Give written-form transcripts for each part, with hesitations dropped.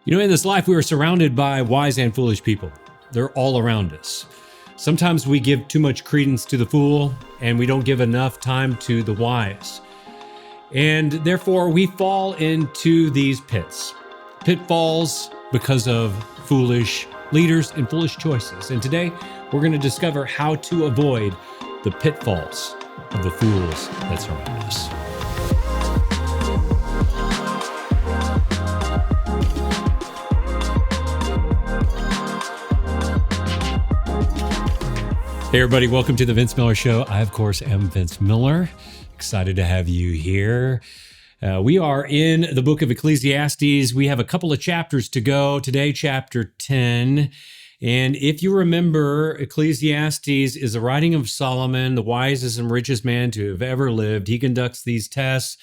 You know, in this life, we are surrounded by wise and foolish people. They're all around us. Sometimes we give too much credence to the fool, and we don't give enough time to the wise. And therefore, we fall into these pitfalls because of foolish leaders and foolish choices. And today, we're going to discover how to avoid the pitfalls of the fools that surround us. Hey everybody, welcome to the Vince Miller Show. I, of course, am Vince Miller. Excited to have you here. We are in the book of Ecclesiastes. We have a couple of chapters to go. Today, chapter 10. And if you remember, Ecclesiastes is a writing of Solomon, the wisest and richest man to have ever lived. He conducts these tests,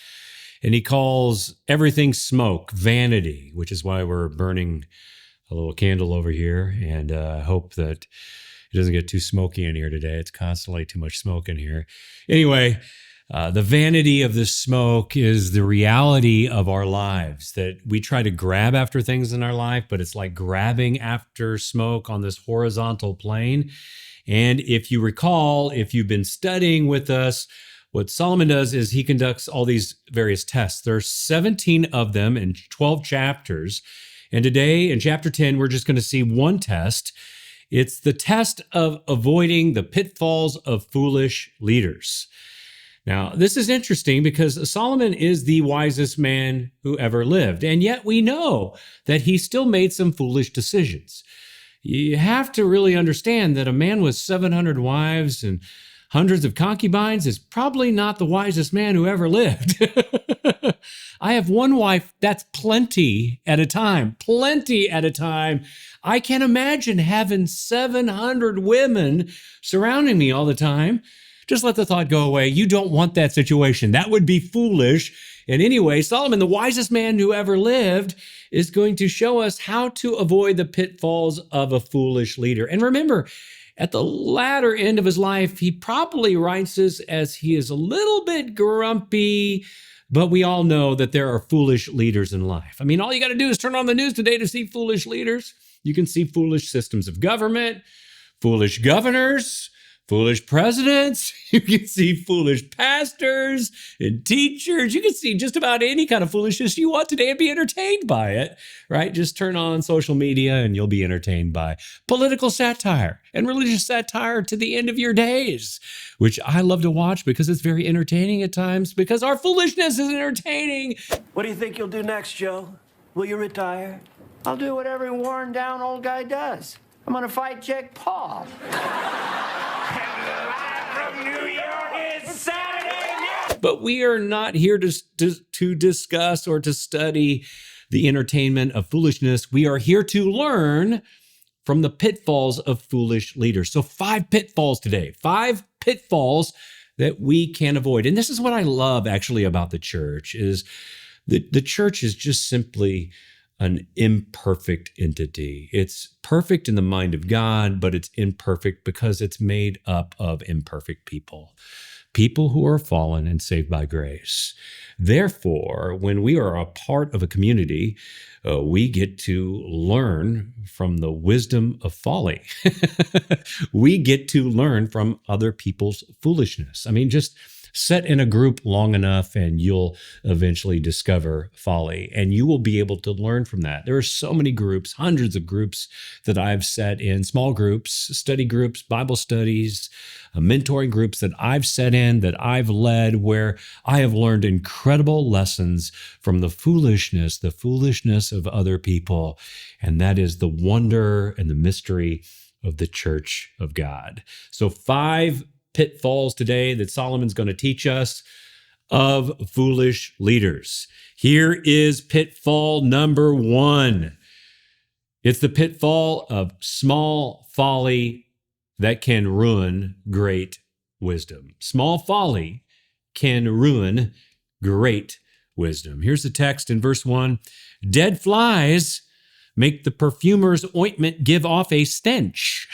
and he calls everything smoke, vanity, which is why we're burning a little candle over here. And I hope that it doesn't get too smoky in here today. It's constantly too much smoke in here. Anyway, the vanity of this smoke is the reality of our lives, that we try to grab after things in our life, but it's like grabbing after smoke on this horizontal plane. And if you recall, if you've been studying with us, what Solomon does is he conducts all these various tests. There are 17 of them in 12 chapters. And today in chapter 10, we're just going to see one test. It's the test of avoiding the pitfalls of foolish leaders. Now, this is interesting because Solomon is the wisest man who ever lived, and yet we know that he still made some foolish decisions. You have to really understand that a man with 700 wives and hundreds of concubines is probably not the wisest man who ever lived. I have one wife, that's plenty at a time. I can't imagine having 700 women surrounding me all the time. Just let the thought go away. You don't want that situation. That would be foolish. And anyway, Solomon, the wisest man who ever lived, is going to show us how to avoid the pitfalls of a foolish leader. And remember, at the latter end of his life, he probably writes this as he is a little bit grumpy, but we all know that there are foolish leaders in life. I mean, all you got to do is turn on the news today to see foolish leaders. You can see foolish systems of government, foolish governors, foolish presidents. You can see foolish pastors and teachers. You can see just about any kind of foolishness you want today and be entertained by it, right? Just turn on social media and you'll be entertained by political satire and religious satire to the end of your days, which I love to watch because it's very entertaining at times because our foolishness is entertaining. What do you think you'll do next, Joe? Will you retire? I'll do what every worn down old guy does. I'm gonna fight Jake Paul. From New York, it's Saturday. But we are not here to discuss or to study the entertainment of foolishness. We are here to learn from the pitfalls of foolish leaders. So 5 pitfalls today, 5 pitfalls that we can avoid. And this is what I love actually about the church is that the church is just simply an imperfect entity. It's perfect in the mind of God, but it's imperfect because it's made up of imperfect people who are fallen and saved by grace. Therefore, when we are a part of a community, we get to learn from the wisdom of folly. We get to learn from other people's foolishness. I mean, just sit in a group long enough and you'll eventually discover folly and you will be able to learn from that. There are so many groups, hundreds of groups that I've sat in, small groups, study groups, Bible studies, mentoring groups that I've sat in, that I've led, where I have learned incredible lessons from the foolishness of other people. And that is the wonder and the mystery of the church of God. So 5 pitfalls today that Solomon's going to teach us of foolish leaders. Here is pitfall number 1. It's the pitfall of small folly that can ruin great wisdom. Small folly can ruin great wisdom. Here's the text in verse 1. Dead flies make the perfumer's ointment give off a stench.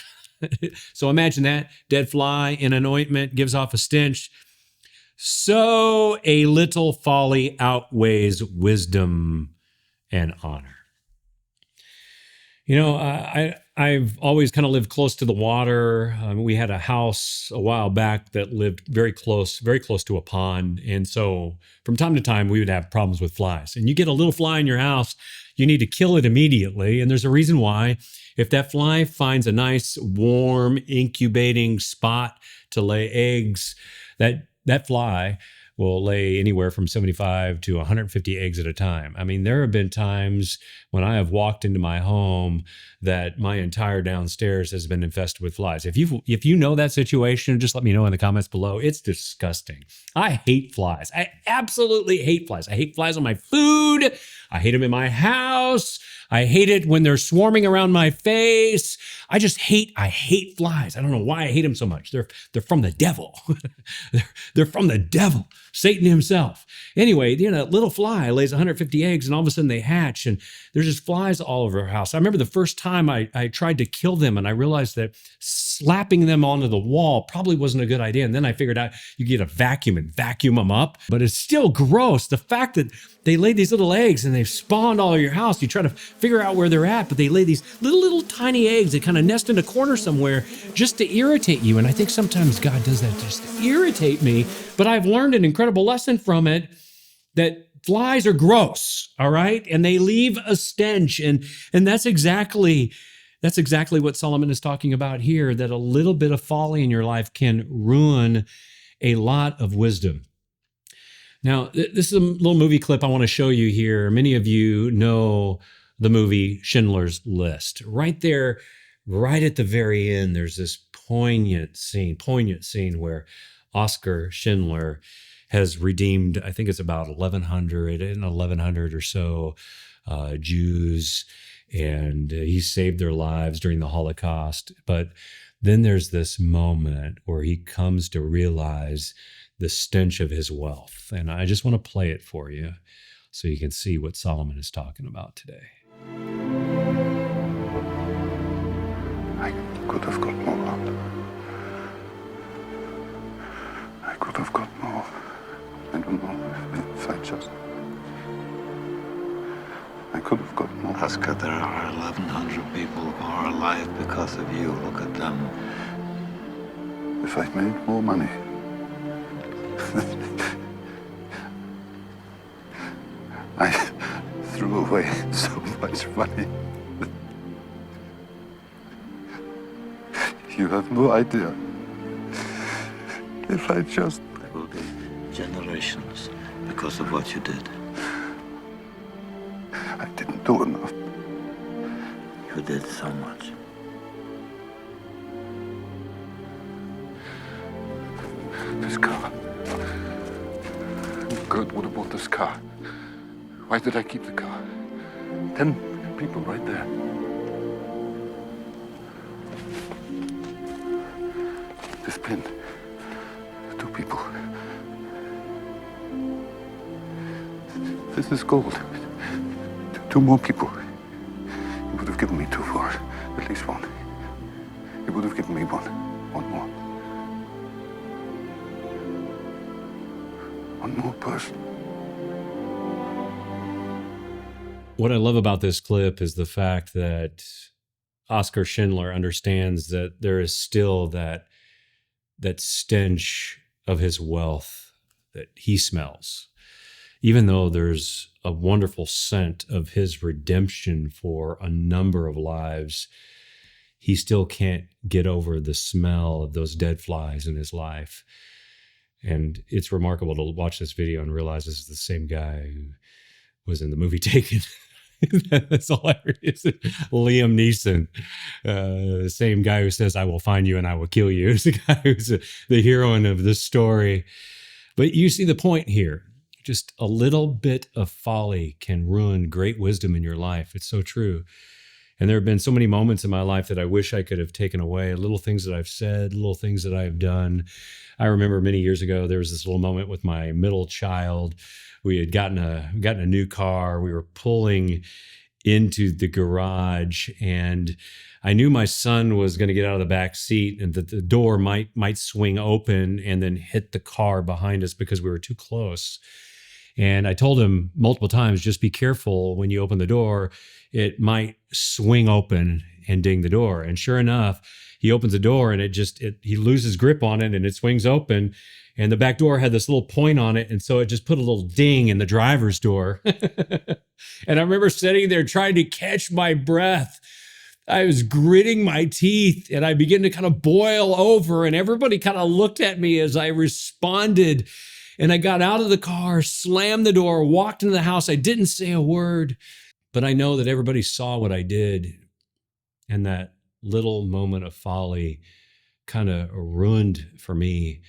So imagine that, dead fly in an ointment gives off a stench. So a little folly outweighs wisdom and honor. I've always kind of lived close to the water. We had a house a while back that lived very close to a pond. And so from time to time, we would have problems with flies. And you get a little fly in your house, you need to kill it immediately. And there's a reason why. If that fly finds a nice, warm, incubating spot to lay eggs, that fly will lay anywhere from 75 to 150 eggs at a time. I mean, there have been times when I have walked into my home that my entire downstairs has been infested with flies. If you know that situation, just let me know in the comments below. It's disgusting. I hate flies. I absolutely hate flies. I hate flies on my food. I hate them in my house. I hate it when they're swarming around my face. I hate flies. I don't know why I hate them so much. They're from the devil. they're from the devil, Satan himself. Anyway, little fly lays 150 eggs and all of a sudden they hatch and there's just flies all over our house. I remember the first time I tried to kill them and I realized that slapping them onto the wall probably wasn't a good idea. And then I figured out you get a vacuum and vacuum them up, but it's still gross. The fact that they lay these little eggs and they've spawned all over your house. You try to figure out where they're at, but they lay these little tiny eggs that kind of nest in a corner somewhere just to irritate you. And I think sometimes God does that just to irritate me. But I've learned an incredible lesson from it, that flies are gross, all right? And they leave a stench. And that's exactly what Solomon is talking about here, that a little bit of folly in your life can ruin a lot of wisdom. Now, this is a little movie clip I want to show you here. Many of you know the movie Schindler's List. Right there, right at the very end, there's this poignant scene where Oskar Schindler has redeemed, I think it's about 1,100 or so Jews, and he saved their lives during the Holocaust. But then there's this moment where he comes to realize the stench of his wealth. And I just want to play it for you so you can see what Solomon is talking about today. I could have got more. I could have got more. I don't know if I just... I could have got more. Oscar, there are 1,100 people who are alive because of you. Look at them. If I'd made more money... I threw away so much money. You have no idea. If I just... There will be generations because of what you did. I didn't do enough. You did so much. This car. Gert would have bought this car. Why did I keep the car? 10 people right there. This pin. 2 people. This is gold. 2 more people. He would have given me 2 for it. At least 1. He would have given me 1. 1 more. 1 more person. What I love about this clip is the fact that Oskar Schindler understands that there is still that stench of his wealth that he smells. Even though there's a wonderful scent of his redemption for a number of lives, he still can't get over the smell of those dead flies in his life. And it's remarkable to watch this video and realize this is the same guy who was in the movie Taken. That's hilarious. Liam Neeson, the same guy who says, "I will find you and I will kill you," is the guy who's the heroine of this story. But you see the point here. Just a little bit of folly can ruin great wisdom in your life. It's so true. And there have been so many moments in my life that I wish I could have taken away, little things that I've said, little things that I've done. I remember many years ago, there was this little moment with my middle child. We had gotten a new car. We were pulling into the garage, and I knew my son was going to get out of the back seat and that the door might swing open and then hit the car behind us because we were too close. And I told him multiple times, just be careful when you open the door. It might swing open and ding the door. And sure enough, he opens the door and he loses grip on it and it swings open. And the back door had this little point on it. And so it just put a little ding in the driver's door. And I remember sitting there trying to catch my breath. I was gritting my teeth and I began to kind of boil over, and everybody kind of looked at me as I responded. And I got out of the car, slammed the door, walked into the house. I didn't say a word, but I know that everybody saw what I did. And that little moment of folly kind of ruined for me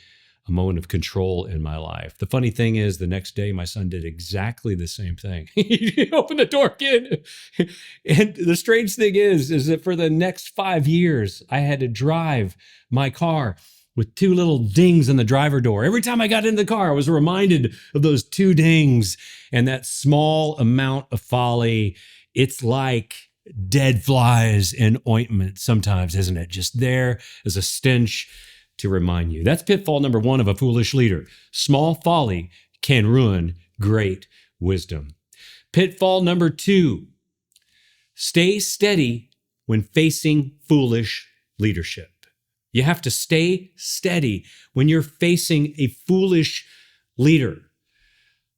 a moment of control in my life. The funny thing is, the next day, my son did exactly the same thing. He opened the door again. And the strange thing is that for the next 5 years, I had to drive my car with 2 little dings in the driver door. Every time I got into the car, I was reminded of those 2 dings and that small amount of folly. It's like dead flies in ointment sometimes, isn't it? Just there as a stench to remind you. That's pitfall number 1 of a foolish leader. Small folly can ruin great wisdom. Pitfall number 2, stay steady when facing foolish leadership. You have to stay steady when you're facing a foolish leader.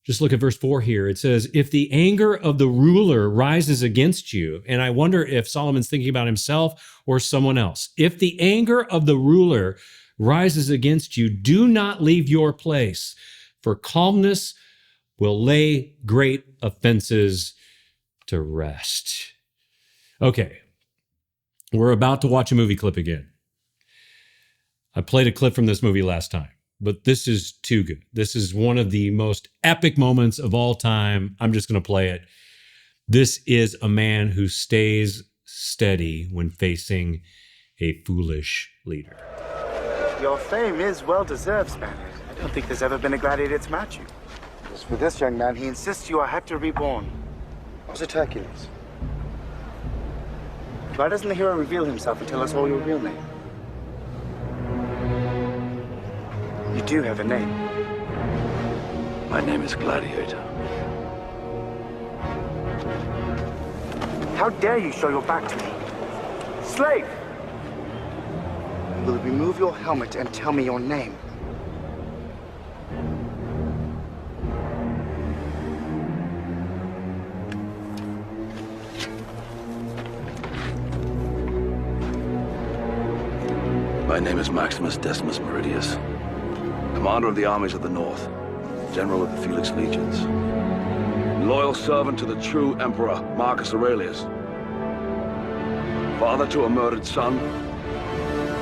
Just look at verse 4 here. It says, if the anger of the ruler rises against you, and I wonder if Solomon's thinking about himself or someone else. If the anger of the ruler rises against you, do not leave your place, for calmness will lay great offenses to rest. Okay, we're about to watch a movie clip again. I played a clip from this movie last time, but this is too good. This is one of the most epic moments of all time. I'm just going to play it. This is a man who stays steady when facing a foolish leader. Your fame is well-deserved, Spaniard. I don't think there's ever been a gladiator to match you. As for this young man, he insists you are Hector reborn. Was it Hercules? Why doesn't the hero reveal himself and tell us all your real name? You do have a name. My name is Gladiator. How dare you show your back to me? Slave! You will remove your helmet and tell me your name. My name is Maximus Decimus Meridius, commander of the armies of the North, general of the Felix Legions, loyal servant to the true emperor, Marcus Aurelius, father to a murdered son,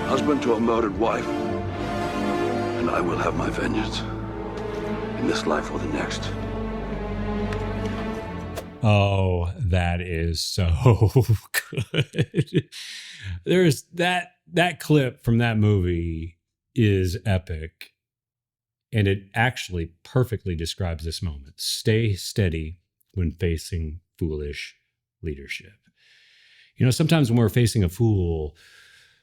husband to a murdered wife, and I will have my vengeance in this life or the next. Oh, that is so good. There's that clip from that movie is epic. And it actually perfectly describes this moment. Stay steady when facing foolish leadership. You know, sometimes when we're facing a fool,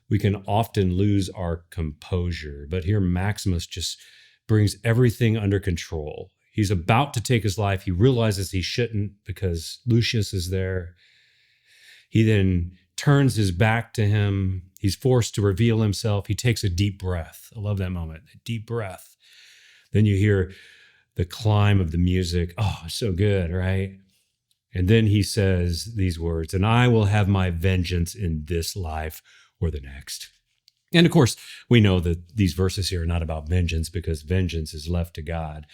we can often lose our composure. But here Maximus just brings everything under control. He's about to take his life. He realizes he shouldn't because Lucius is there. He then turns his back to him. He's forced to reveal himself. He takes a deep breath. I love that moment, a deep breath. Then you hear the climb of the music. Oh, so good, right? And then he says these words, and I will have my vengeance in this life or the next. And of course, we know that these verses here are not about vengeance because vengeance is left to God.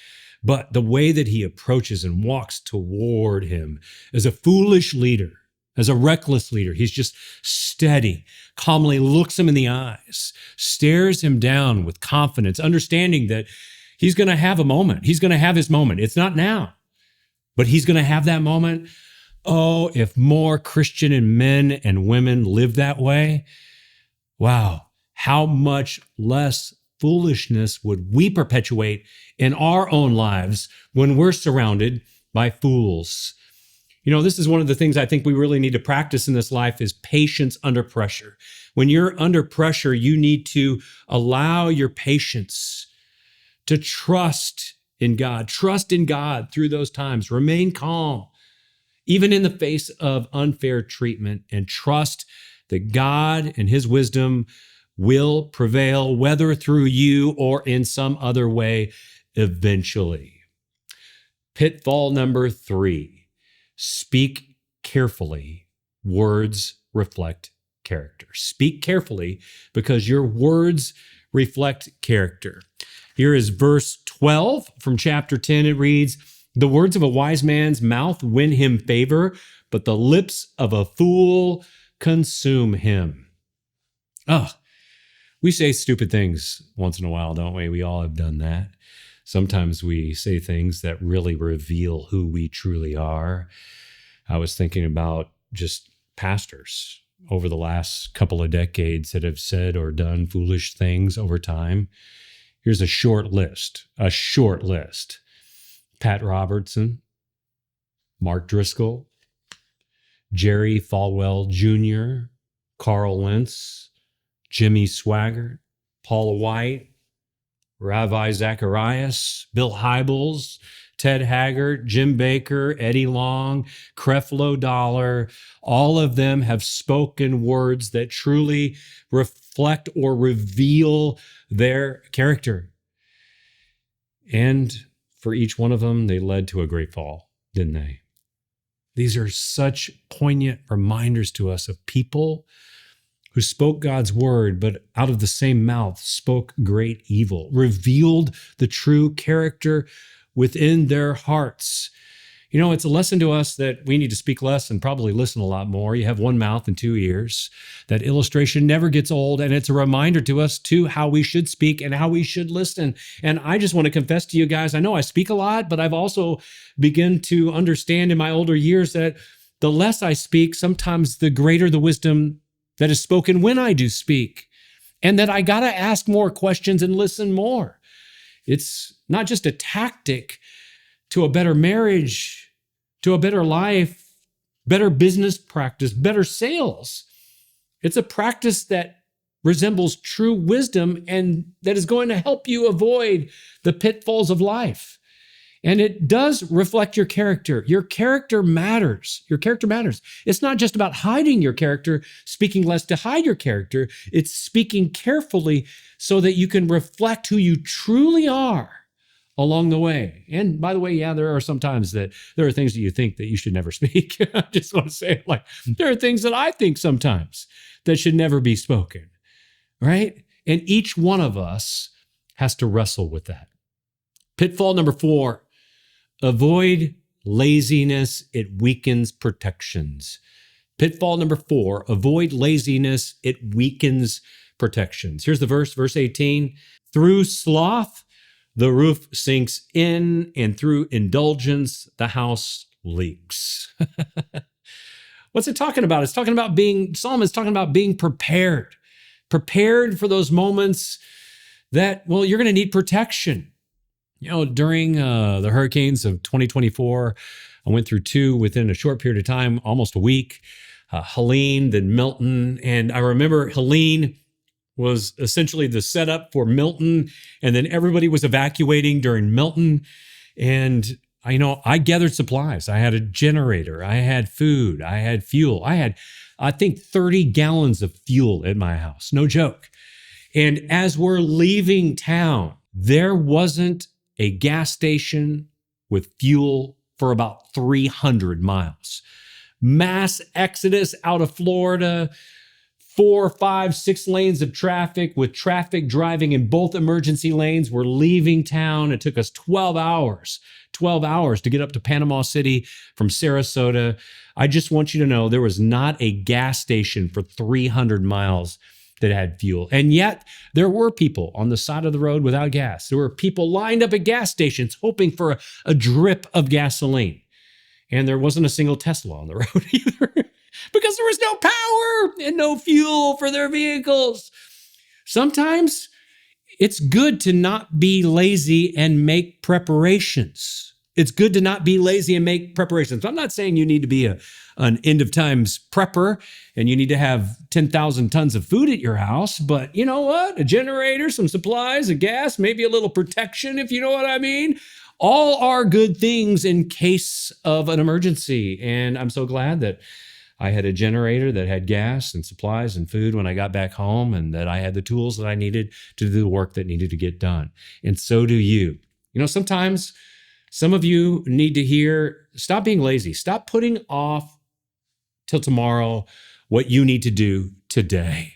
But the way that he approaches and walks toward him as a foolish leader, as a reckless leader, he's just steady, calmly looks him in the eyes, stares him down with confidence, understanding that he's going to have a moment. He's going to have his moment. It's not now, but he's going to have that moment. Oh, if more Christian men and women live that way, wow, how much less foolishness would we perpetuate in our own lives when we're surrounded by fools? You know, this is one of the things I think we really need to practice in this life is patience under pressure. When you're under pressure, you need to allow your patience to trust in God. Trust in God through those times. Remain calm, even in the face of unfair treatment, and trust that God and his wisdom will prevail, whether through you or in some other way eventually. Pitfall number 3, speak carefully. Words reflect character. Speak carefully because your words reflect character. Here is verse 12 from chapter 10. It reads, "The words of a wise man's mouth win him favor, but the lips of a fool consume him." Oh, we say stupid things once in a while, don't we? We all have done that. Sometimes we say things that really reveal who we truly are. I was thinking about just pastors over the last couple of decades that have said or done foolish things over time. Here's a short list. Pat Robertson, Mark Driscoll, Jerry Falwell Jr., Carl Lentz, Jimmy Swaggart, Paula White, Ravi Zacharias, Bill Hybels, Ted Haggart, Jim Baker, Eddie Long, Creflo Dollar. All of them have spoken words that truly reflect or reveal their character. And for each one of them, they led to a great fall, didn't they? These are such poignant reminders to us of people who spoke God's word, but out of the same mouth spoke great evil, revealed the true character within their hearts. You know, it's a lesson to us that we need to speak less and probably listen a lot more. You have one mouth and 2 ears. That illustration never gets old, and it's a reminder to us, too, how we should speak and how we should listen. And I just want to confess to you guys, I know I speak a lot, but I've also begun to understand in my older years that the less I speak, sometimes the greater the wisdom that is spoken when I do speak, and that I got to ask more questions and listen more. It's not just a tactic to a better marriage, to a better life, better business practice, better sales. It's a practice that resembles true wisdom and that is going to help you avoid the pitfalls of life. And it does reflect your character. Your character matters. Your character matters. It's not just about hiding your character, speaking less to hide your character. It's speaking carefully so that you can reflect who you truly are along the way. And by the way, yeah, there are some times that there are things that you think that you should never speak. I just want to say, like, there are things that I think sometimes that should never be spoken, right? And each one of us has to wrestle with that. Pitfall number 4, avoid laziness. It weakens protections. Pitfall number 4, avoid laziness. It weakens protections. Here's the verse 18. Through sloth, the roof sinks in, and through indulgence, the house leaks. What's it talking about? It's talking about Psalm is talking about being prepared for those moments that, well, you're going to need protection. You know, during the hurricanes of 2024, I went through 2 within a short period of time, almost a week. Helene, then Milton. And I remember Helene was essentially the setup for Milton. And then everybody was evacuating during Milton. And I gathered supplies. I had a generator. I had food. I had fuel. I had, I think, 30 gallons of fuel at my house. No joke. And as we're leaving town, there wasn't a gas station with fuel for about 300 miles. Mass exodus out of Florida, 4, 5, 6 lanes of traffic with traffic driving in both emergency lanes. We're leaving town. It took us 12 hours to get up to Panama City from Sarasota. I just want you to know there was not a gas station for 300 miles that had fuel. And yet there were people on the side of the road without gas. There were people lined up at gas stations hoping for a drip of gasoline. And there wasn't a single Tesla on the road either because there was no power and no fuel for their vehicles. Sometimes it's good to not be lazy and make preparations. It's good to not be lazy and make preparations. I'm not saying you need to be an end of times prepper and you need to have 10,000 tons of food at your house, but you know what? A generator, some supplies, a gas, maybe a little protection, if you know what I mean. All are good things in case of an emergency. And I'm so glad that I had a generator that had gas and supplies and food when I got back home, and that I had the tools that I needed to do the work that needed to get done. And so do you. Sometimes some of you need to hear, stop being lazy. Stop putting off till tomorrow what you need to do today.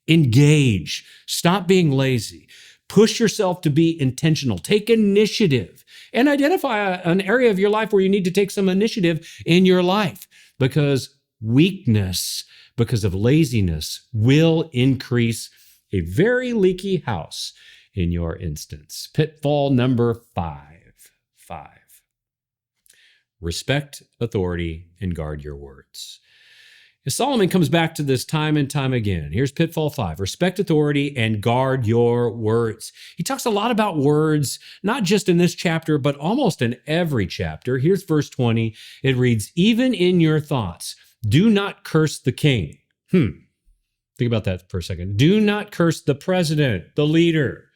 Engage. Stop being lazy. Push yourself to be intentional. Take initiative and identify an area of your life where you need to take some initiative in your life, because weakness, because of laziness, will increase a very leaky house in your instance. Pitfall number 5. Respect authority and guard your words. Solomon comes back to this time and time again. Here's pitfall 5. Respect authority and guard your words. He talks a lot about words, not just in this chapter, but almost in every chapter. Here's verse 20. It reads, even in your thoughts, do not curse the king. Think about that for a second. Do not curse the president, the leader,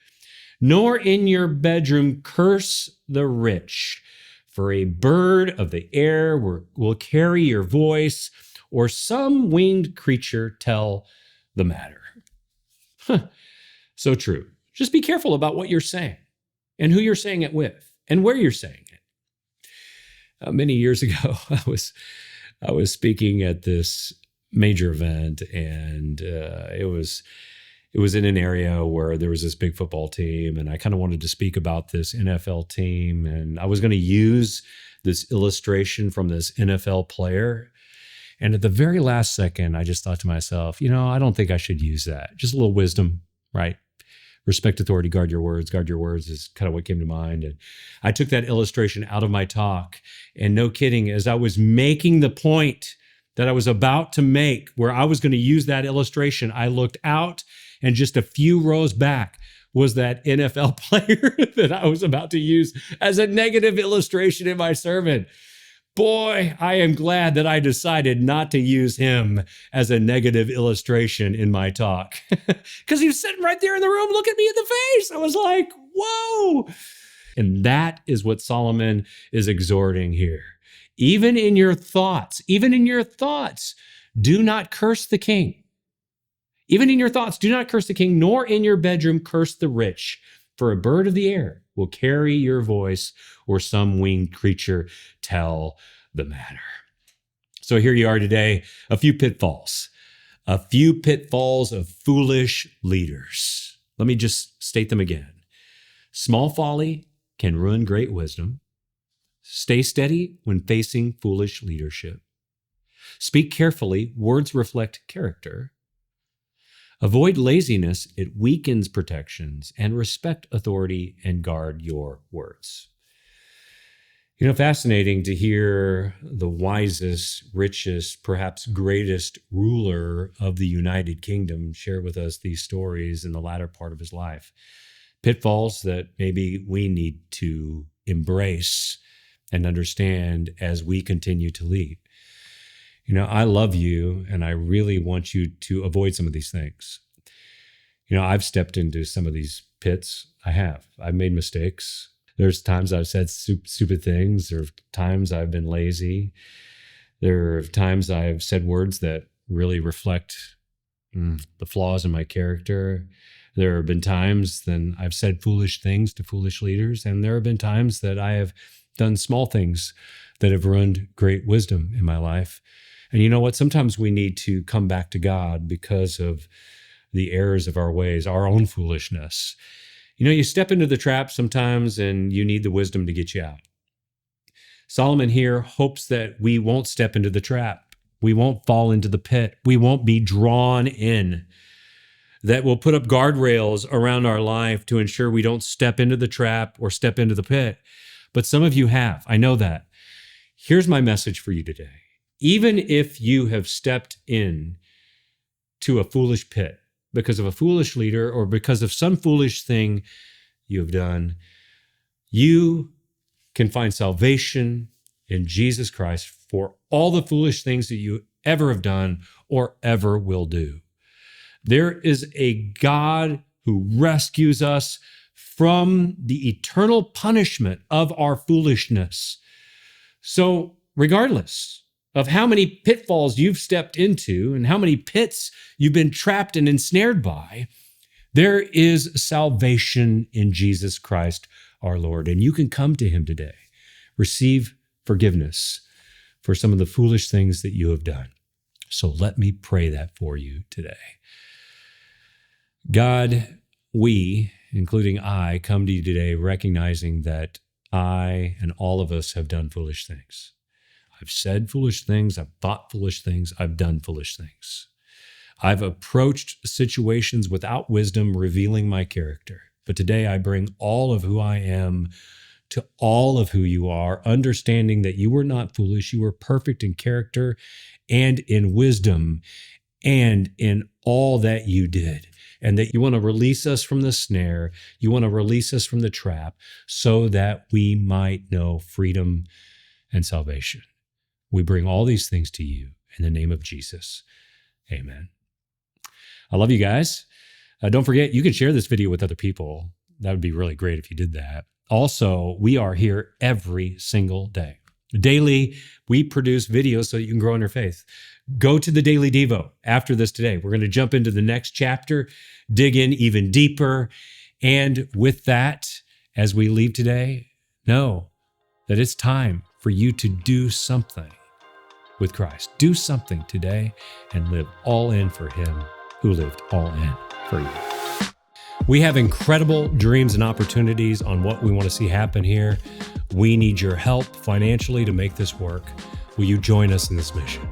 nor in your bedroom curse the rich. For a bird of the air will carry your voice, or some winged creature tell the matter. So true. Just be careful about what you're saying and who you're saying it with and where you're saying it. Many years ago, I was speaking at this major event, and it was in an area where there was this big football team, and I kind of wanted to speak about this NFL team, and I was going to use this illustration from this NFL player. And at the very last second, I just thought to myself, I don't think I should use that. Just a little wisdom, right? Respect authority, guard your words. Guard your words is kind of what came to mind. And I took that illustration out of my talk. And no kidding, as I was making the point that I was about to make, where I was going to use that illustration, I looked out, and just a few rows back was that NFL player that I was about to use as a negative illustration in my sermon. Boy, I am glad that I decided not to use him as a negative illustration in my talk, because he was sitting right there in the room looking me in the face. I was like, whoa. And that is what Solomon is exhorting here. Even in your thoughts, do not curse the king. Even in your thoughts, do not curse the king, nor in your bedroom curse the rich. For a bird of the air will carry your voice, or some winged creature tell the matter. So here you are today, a few pitfalls of foolish leaders. Let me just state them again. Small folly can ruin great wisdom. Stay steady when facing foolish leadership. Speak carefully, words reflect character. Avoid laziness, it weakens protections, and respect authority and guard your words. Fascinating to hear the wisest, richest, perhaps greatest ruler of the United Kingdom share with us these stories in the latter part of his life. Pitfalls that maybe we need to embrace and understand as we continue to lead. I love you, and I really want you to avoid some of these things. I've stepped into some of these pits. I've made mistakes. There's times I've said stupid things. There are times I've been lazy. There are times I've said words that really reflect the flaws in my character. There have been times then I've said foolish things to foolish leaders, and there have been times that I have done small things that have ruined great wisdom in my life. And you know what? Sometimes we need to come back to God because of the errors of our ways, our own foolishness. You step into the trap sometimes, and you need the wisdom to get you out. Solomon here hopes that we won't step into the trap. We won't fall into the pit. We won't be drawn in. That we'll put up guardrails around our life to ensure we don't step into the trap or step into the pit. But some of you have. I know that. Here's my message for you today. Even if you have stepped in to a foolish pit because of a foolish leader or because of some foolish thing you have done, you can find salvation in Jesus Christ for all the foolish things that you ever have done or ever will do. There is a God who rescues us from the eternal punishment of our foolishness. So regardless of how many pitfalls you've stepped into and how many pits you've been trapped and ensnared by, there is salvation in Jesus Christ our Lord. And you can come to him today, receive forgiveness for some of the foolish things that you have done. So let me pray that for you today. God, we, including I, come to you today recognizing that I and all of us have done foolish things. I've said foolish things, I've thought foolish things, I've done foolish things. I've approached situations without wisdom, revealing my character. But today I bring all of who I am to all of who you are, understanding that you were not foolish, you were perfect in character and in wisdom and in all that you did. And that you want to release us from the snare, you want to release us from the trap so that we might know freedom and salvation. We bring all these things to you in the name of Jesus. Amen. I love you guys. Don't forget, you can share this video with other people. That would be really great if you did that. Also, we are here every single day. Daily, we produce videos so that you can grow in your faith. Go to the Daily Devo after this today. We're going to jump into the next chapter, dig in even deeper. And with that, as we leave today, know that it's time for you to do something with Christ. Do something today and live all in for him who lived all in for you. We have incredible dreams and opportunities on what we want to see happen here. We need your help financially to make this work. Will you join us in this mission?